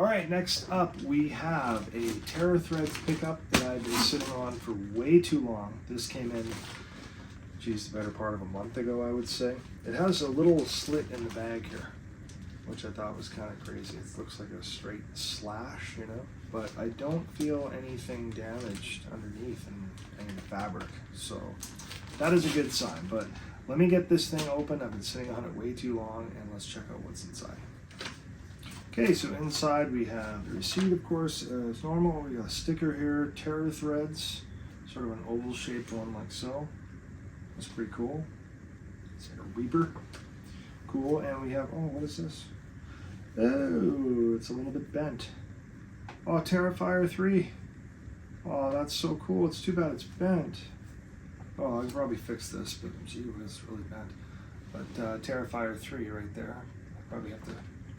All right, next up we have a Territhreads pickup that I've been sitting on for way too long. This came in, geez, the better part of a month ago, I would say. It has a little slit in the bag here, which I thought was kind of crazy. It looks like a straight slash, you know, but I don't feel anything damaged underneath in any of the fabric. So that is a good sign, but let me get this thing open. I've been sitting on it way too long, and let's check out what's inside. Okay, so inside we have the receipt, of course, as normal. We got a sticker here, Territhreads, sort of an oval shaped one like so. That's pretty cool. It's like a Reaper. Cool, and we have, oh, what is this? Oh, it's a little bit bent. Oh, Terrifier 3. Oh, that's so cool. It's too bad it's bent. Oh, I can probably fix this, but gee, it's really bent. But Terrifier 3 right there. I probably have to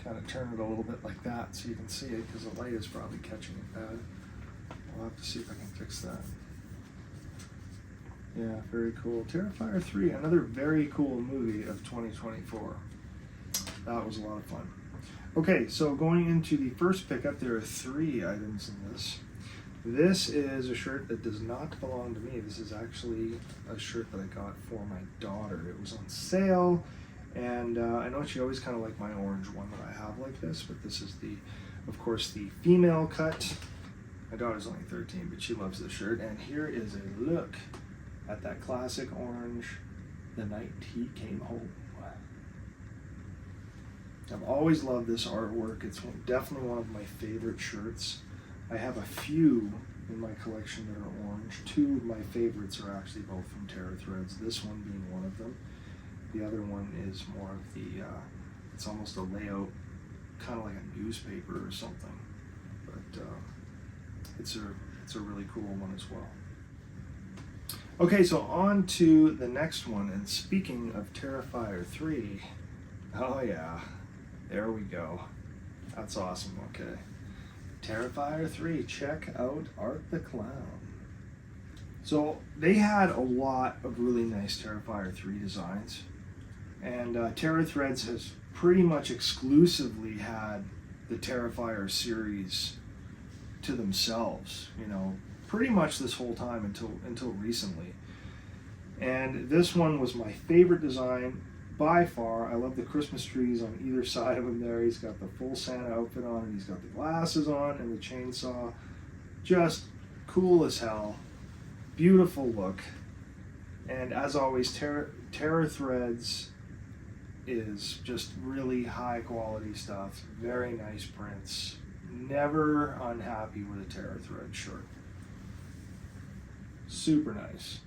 kind of turn it a little bit like that so you can see it, because the light is probably catching it bad. I'll have to see if I can fix that. Yeah, very cool. Terrifier 3, another very cool movie of 2024. That was a lot of fun. Okay, so going into the first pickup, there are 3 items in this. This is a shirt that does not belong to me. This is actually a shirt that I got for my daughter. It was on sale, and I know she always kind of liked my orange one that I have like this, but this is the, of course, the female cut. My daughter's only 13, but she loves this shirt, and here is a look at that classic orange the night he came home. I've always loved this artwork. It's definitely one of my favorite shirts. I have a few in my collection that are orange. 2 of my favorites are actually both from Territhreads, this one being one of them. The other one is more of the, it's almost a layout, kind of like a newspaper or something. But it's a really cool one as well. Okay, so on to the next one, and speaking of Terrifier 3, oh yeah, there we go. That's awesome, okay. Terrifier 3, check out Art the Clown. So they had a lot of really nice Terrifier 3 designs, and Territhreads has pretty much exclusively had the Terrifier series to themselves, you know, pretty much this whole time until recently. And this one was my favorite design by far. I love the Christmas trees on either side of him there. He's got the full Santa outfit on, and he's got the glasses on and the chainsaw. Just cool as hell. Beautiful look. And as always, Territhreads is just really high quality stuff. Very nice prints. Never unhappy with a Territhread shirt. Super nice.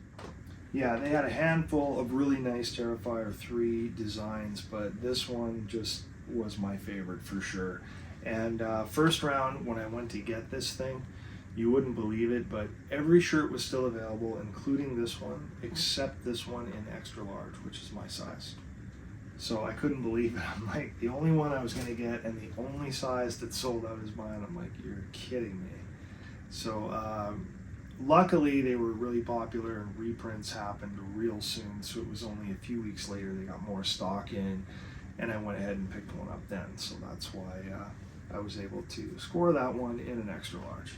Yeah, they had a handful of really nice Terrifier 3 designs, but this one just was my favorite for sure. And first round, when I went to get this thing, you wouldn't believe it, but every shirt was still available, including this one, except this one in extra large, which is my size. So I couldn't believe it. I'm like, the only one I was going to get and the only size that sold out is mine. I'm like, you're kidding me. So luckily they were really popular, and reprints happened real soon, so it was only a few weeks later they got more stock in, and I went ahead and picked one up then. So that's why I was able to score that one in an extra large.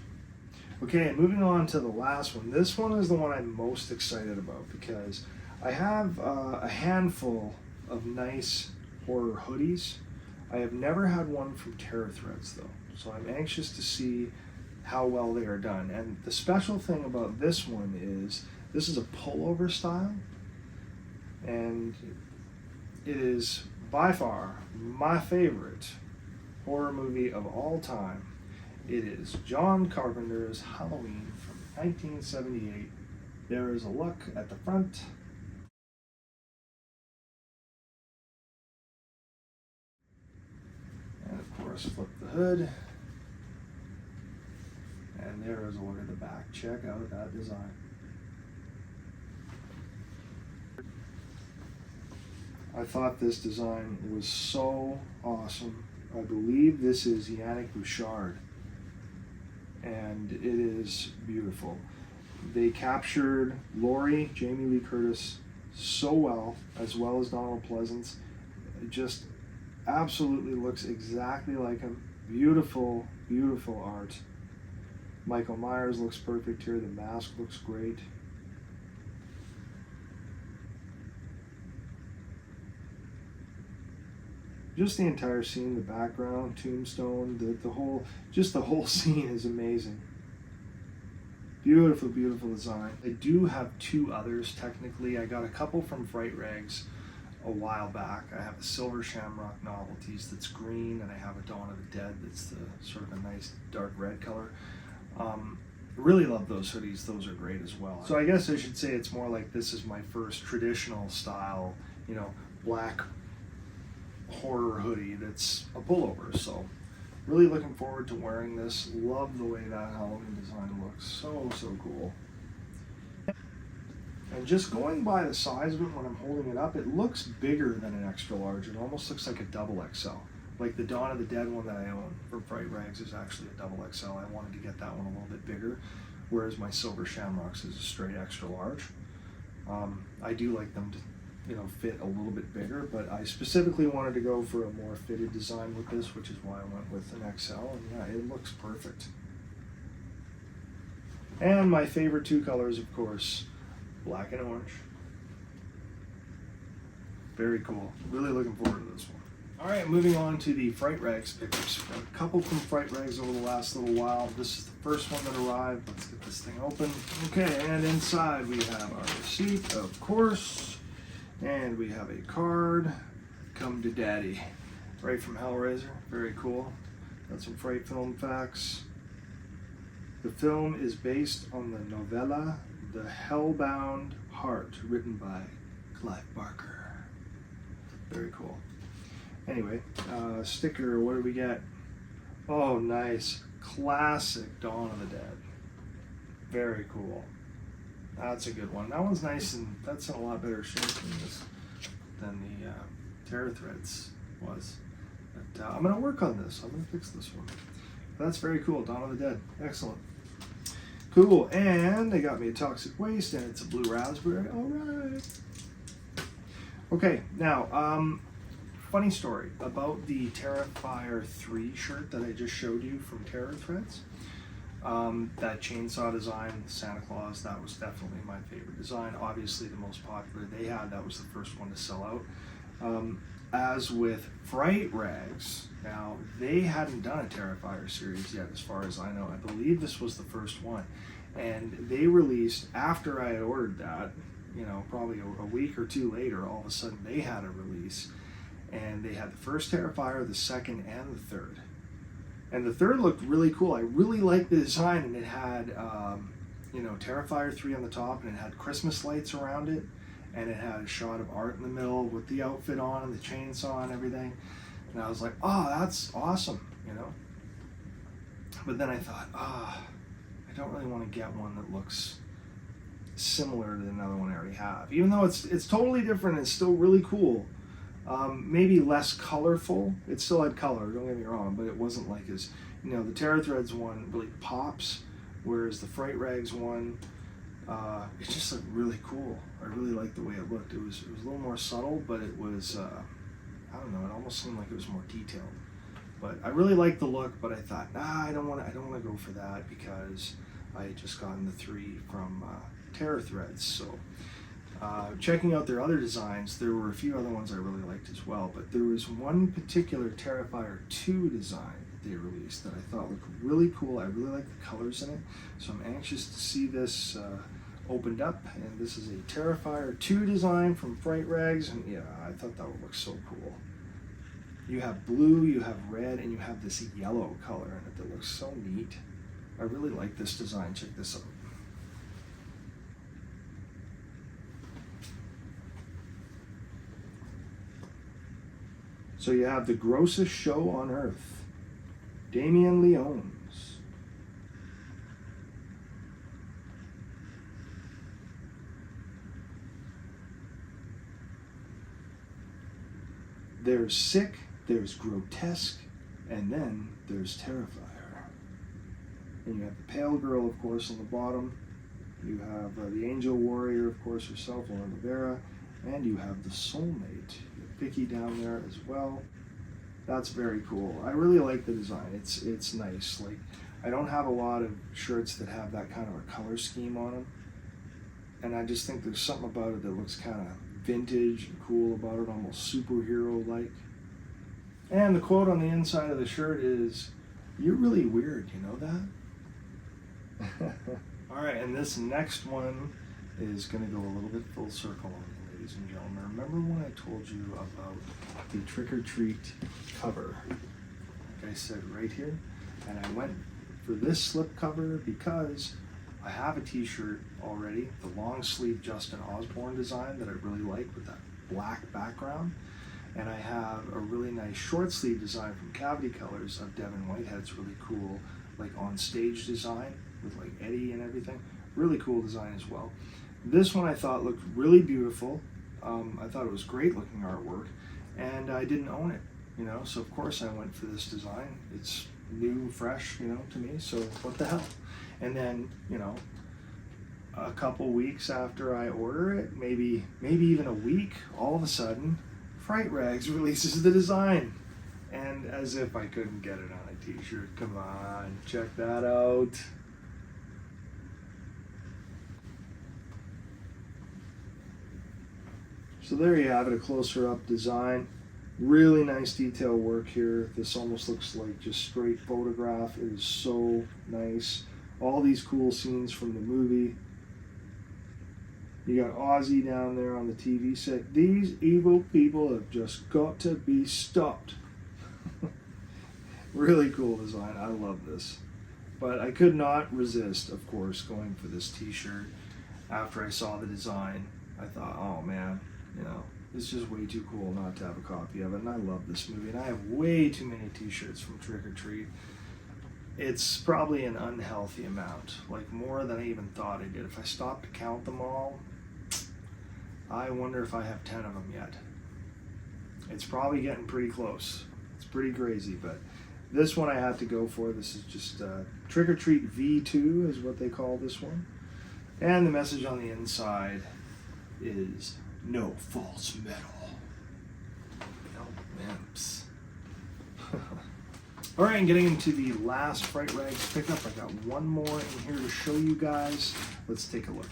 Okay, and moving on to the last one. This one is the one I'm most excited about, because I have a handful of nice horror hoodies. I have never had one from Territhreads though, so I'm anxious to see how well they are done. And the special thing about this one is this is a pullover style, and it is by far my favorite horror movie of all time. It is John Carpenter's Halloween from 1978. There is a look at the front. And of course, flip the hood. And there is a look at the back. Check out that design. I thought this design was so awesome. I believe this is Yannick Bouchard, and it is beautiful. They captured Laurie, Jamie Lee Curtis, so well as Donald Pleasance. It just absolutely looks exactly like him. Beautiful, beautiful art. Michael Myers looks perfect here. The mask looks great. Just the entire scene, the background, tombstone, the whole, just the whole scene is amazing. Beautiful, beautiful design. I do have two others technically. I got a couple from Fright-Rags a while back. I have a Silver Shamrock Novelties that's green, and I have a Dawn of the Dead that's the sort of a nice dark red color. Really love those hoodies. Those are great as well. So I guess I should say it's more like this is my first traditional style, you know, black horror hoodie that's a pullover. So really looking forward to wearing this. Love the way that Halloween design looks. So, so cool. And just going by the size of it when I'm holding it up, it looks bigger than an extra large. It almost looks like a double XL. Like the Dawn of the Dead one that I own from Fright-Rags is actually a double XL. I wanted to get that one a little bit bigger, whereas my Silver Shamrocks is a straight extra large. I do like them to, you know, fit a little bit bigger, but I specifically wanted to go for a more fitted design with this, which is why I went with an XL, and yeah, it looks perfect. And my favorite two colors, of course, black and orange. Very cool. Really looking forward to this one. All right, moving on to the Fright-Rags pictures. Got a couple from Fright-Rags over the last little while. This is the first one that arrived. Let's get this thing open. Okay, and inside we have our receipt, of course, and we have a card. Come to Daddy, right from Hellraiser. Very cool. Got some Fright film facts. The film is based on the novella The Hellbound Heart, written by Clive Barker. Very cool. Anyway, sticker, what do we get? Oh, nice. Classic Dawn of the Dead. Very cool. That's a good one. That one's nice, and that's in a lot better shape than the Terror Threads was. But I'm going to work on this. I'm going to fix this one. That's very cool. Dawn of the Dead. Excellent. Cool. And they got me a Toxic Waste, and it's a blue raspberry. All right. Okay, now, funny story about the Terrifier 3 shirt that I just showed you from Terror Threads. That chainsaw design, Santa Claus, that was definitely my favorite design. Obviously the most popular they had, that was the first one to sell out. As with Fright-Rags, now they hadn't done a Terrifier series yet as far as I know. I believe this was the first one. And they released, after I had ordered that, you know, probably a week or two later, all of a sudden they had a release. And they had the first Terrifier, the second, and the third. And the third looked really cool. I really liked the design, and it had, you know, Terrifier 3 on the top, and it had Christmas lights around it, and it had a shot of Art in the middle with the outfit on and the chainsaw and everything. And I was like, oh, that's awesome, you know. But then I thought, I don't really want to get one that looks similar to another one I already have. Even though it's totally different, it's still really cool. Maybe less colorful. It still had color, don't get me wrong, but it wasn't like as, you know, the Terror Threads one really pops, whereas the Fright-Rags one, it just looked really cool. I really liked the way it looked. It was a little more subtle, but it was, I don't know, it almost seemed like it was more detailed. But I really liked the look, but I thought, I don't want to go for that because I had just gotten the 3 from Terror Threads. So checking out their other designs, there were a few other ones I really liked as well, but there was one particular Terrifier 2 design that they released that I thought looked really cool. I really like the colors in it, so I'm anxious to see this opened up. And this is a Terrifier 2 design from Fright-Rags, and yeah, I thought that would look so cool. You have blue, you have red, and you have this yellow color in it that looks so neat. I really like this design. Check this out. So you have the grossest show on earth, Damien Leone's. There's sick, there's grotesque, and then there's Terrifier. And you have the Pale Girl, of course, on the bottom. You have the Angel Warrior, of course, herself, Lauren Rivera, and you have the Soulmate, Vicky down there as well. That's very cool. I really like the design. It's nice. Like, I don't have a lot of shirts that have that kind of a color scheme on them, and I just think there's something about it that looks kind of vintage and cool about it, almost superhero-like. And the quote on the inside of the shirt is, "You're really weird, you know that?" All right, and this next one is going to go a little bit full circle on you, ladies and gentlemen. Remember when I told you about the Trick or Treat cover? Like I said, right here. And I went for this slip cover because I have a t-shirt already, the long sleeve Justin Osborne design that I really like with that black background. And I have a really nice short sleeve design from Cavity Colors of Devin Whitehead's really cool, like on stage design with like Eddie and everything. Really cool design as well. This one I thought looked really beautiful. I thought it was great looking artwork, and I didn't own it, you know, so of course I went for this design. It's new, fresh, you know, to me, so what the hell. And then, you know, a couple weeks after I order it, maybe even a week, all of a sudden, Fright-Rags releases the design. And as if I couldn't get it on a t-shirt. Come on, check that out. So there you have it, a closer up design. Really nice detail work here. This almost looks like just straight photograph. It is so nice. All these cool scenes from the movie. You got Ozzy down there on the TV set. These evil people have just got to be stopped. Really cool design. I love this. But I could not resist, of course, going for this t-shirt. After I saw the design, I thought, oh man, you know, it's just way too cool not to have a copy of it. And I love this movie. And I have way too many t-shirts from Trick or Treat. It's probably an unhealthy amount, like more than I even thought I did. If I stopped to count them all, I wonder if I have 10 of them yet. It's probably getting pretty close. It's pretty crazy, but this one I had to go for. This is just Trick or Treat V2 is what they call this one. And the message on the inside is no false metal. No imps. All right, and getting into the last Fright-Rags pickup. I got one more in here to show you guys. Let's take a look.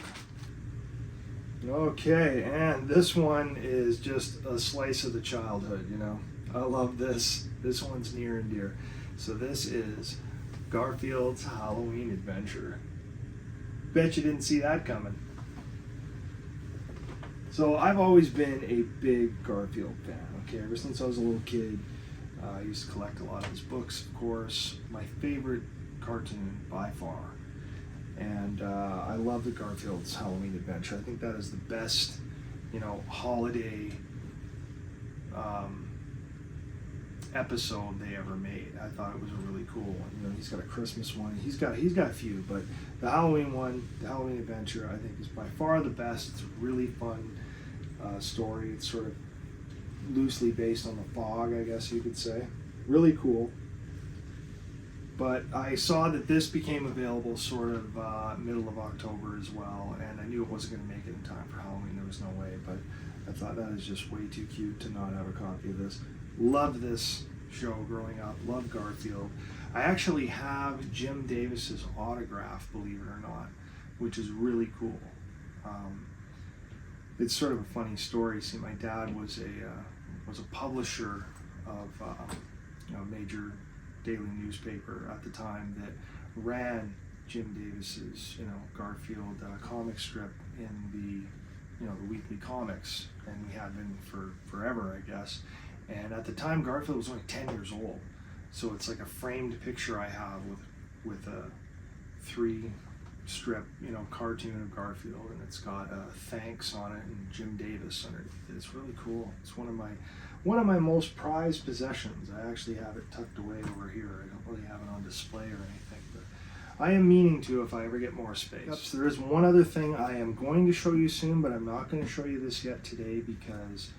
Okay, and this one is just a slice of the childhood, you know. I love this. This one's near and dear. So this is Garfield's Halloween Adventure. Bet you didn't see that coming. So I've always been a big Garfield fan, okay? Ever since I was a little kid, I used to collect a lot of his books, of course. My favorite cartoon by far. And I love the Garfield's Halloween Adventure. I think that is the best, you know, holiday episode they ever made. I thought it was a really cool one. You know, he's got a Christmas one. He's got a few, but the Halloween one, the Halloween Adventure, I think is by far the best. It's a really fun story. It's sort of loosely based on the fog, I guess you could say. Really cool. But I saw that this became available sort of middle of October as well, and I knew it wasn't going to make it in time for Halloween. There was no way, but I thought that is just way too cute to not have a copy of this. Loved this show growing up. Loved Garfield. I actually have Jim Davis's autograph, believe it or not, which is really cool. It's sort of a funny story. See, my dad was a publisher of a major daily newspaper at the time that ran Jim Davis's, you know, Garfield comic strip in the, you know, the weekly comics, and we had been for forever, I guess. And at the time, Garfield was only 10 years old, so it's like a framed picture I have with a 3-strip, you know, cartoon of Garfield, and it's got thanks on it and Jim Davis underneath it. It's really cool. It's one of my most prized possessions. I actually have it tucked away over here. I don't really have it on display or anything, but I am meaning to if I ever get more space. There is one other thing I am going to show you soon, but I'm not going to show you this yet today because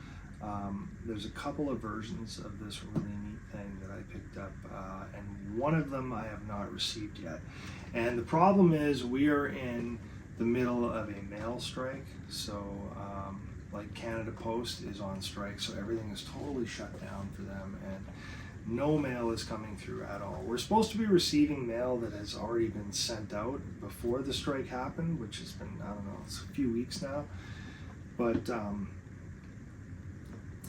there's a couple of versions of this really neat thing that I picked up, and one of them I have not received yet. And the problem is we are in the middle of a mail strike, so like Canada Post is on strike, so everything is totally shut down for them, and no mail is coming through at all. We're supposed to be receiving mail that has already been sent out before the strike happened, which has been, I don't know, it's a few weeks now. But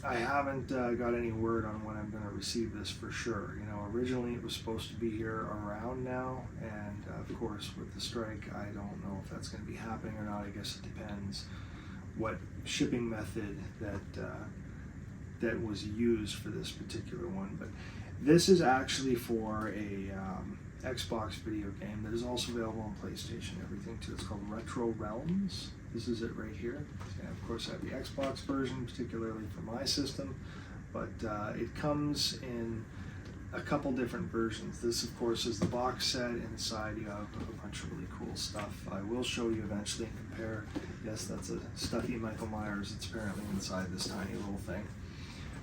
I haven't got any word on when I'm going to receive this for sure. You know, originally it was supposed to be here around now, and of course with the strike, I don't know if that's going to be happening or not. I guess it depends what shipping method that was used for this particular one. But this is actually for a Xbox video game that is also available on PlayStation, everything too. It's called Retro Realms. This is it right here. And of course I have the Xbox version, particularly for my system, but it comes in a couple different versions. This of course is the box set. Inside you have a bunch of really cool stuff. I will show you eventually and compare. Yes, that's a stuffy Michael Myers. It's apparently inside this tiny little thing.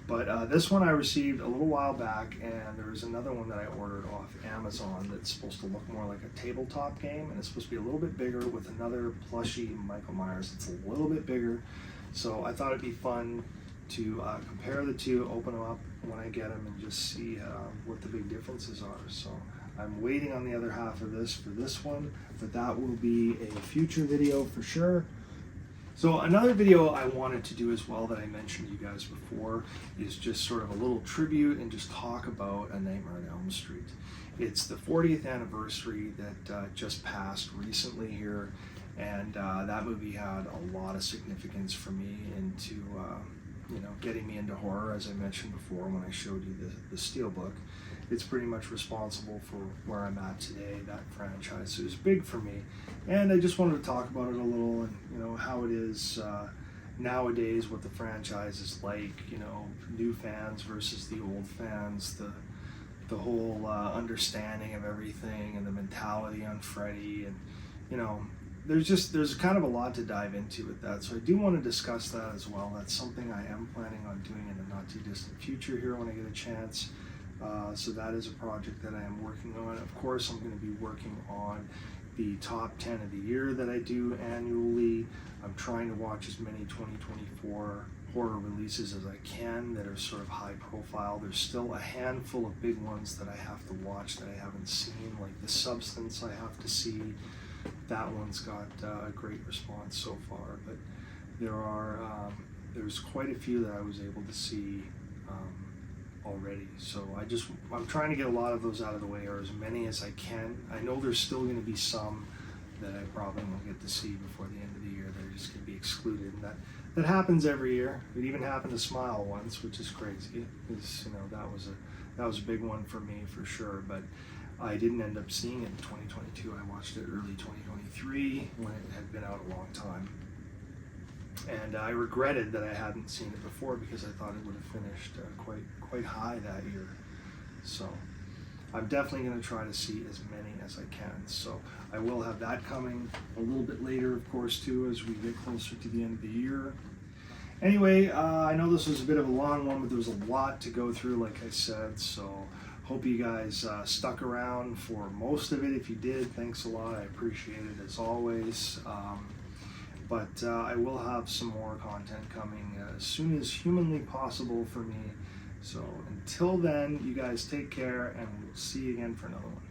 But this one I received a little while back, and there was another one that I ordered off Amazon that's supposed to look more like a tabletop game, and it's supposed to be a little bit bigger with another plushy Michael Myers. It's a little bit bigger, so I thought it'd be fun to compare the two, open them up when I get them, and just see what the big differences are. So I'm waiting on the other half of this for this one, but that will be a future video for sure. So another video I wanted to do as well that I mentioned to you guys before is just sort of a little tribute and just talk about A Nightmare on Elm Street. It's the 40th anniversary that just passed recently here, and that movie had a lot of significance for me into you know, getting me into horror, as I mentioned before when I showed you the Steelbook. It's pretty much responsible for where I'm at today, that franchise. It was big for me, and I just wanted to talk about it a little, and you know how it is nowadays, what the franchise is like, you know, new fans versus the old fans, the whole understanding of everything and the mentality on Freddy, and you know, there's kind of a lot to dive into with that. So I do want to discuss that as well. That's something I am planning on doing in the not too distant future here when I get a chance. So that is a project that I am working on. Of course, I'm going to be working on the top 10 of the year that I do annually. I'm trying to watch as many 2024 horror releases as I can that are sort of high profile. There's still a handful of big ones that I have to watch that I haven't seen, like The Substance I have to see. That one's got a great response so far, but there's quite a few that I was able to see already. So I'm trying to get a lot of those out of the way, or as many as I can. I know there's still going to be some that I probably won't get to see before the end of the year. They're just going to be excluded, and that happens every year. It even happened to Smile once, which is crazy. Because, you know, that was a big one for me for sure. But I didn't end up seeing it in 2022. I watched it early 2023 when it had been out a long time. And I regretted that I hadn't seen it before because I thought it would have finished quite high that year. So I'm definitely going to try to see as many as I can. So I will have that coming a little bit later, of course, too, as we get closer to the end of the year. Anyway, I know this was a bit of a long one, but there was a lot to go through, like I said. So hope you guys stuck around for most of it. If you did, thanks a lot. I appreciate it as always. But I will have some more content coming as soon as humanly possible for me. So until then, you guys take care, and we'll see you again for another one.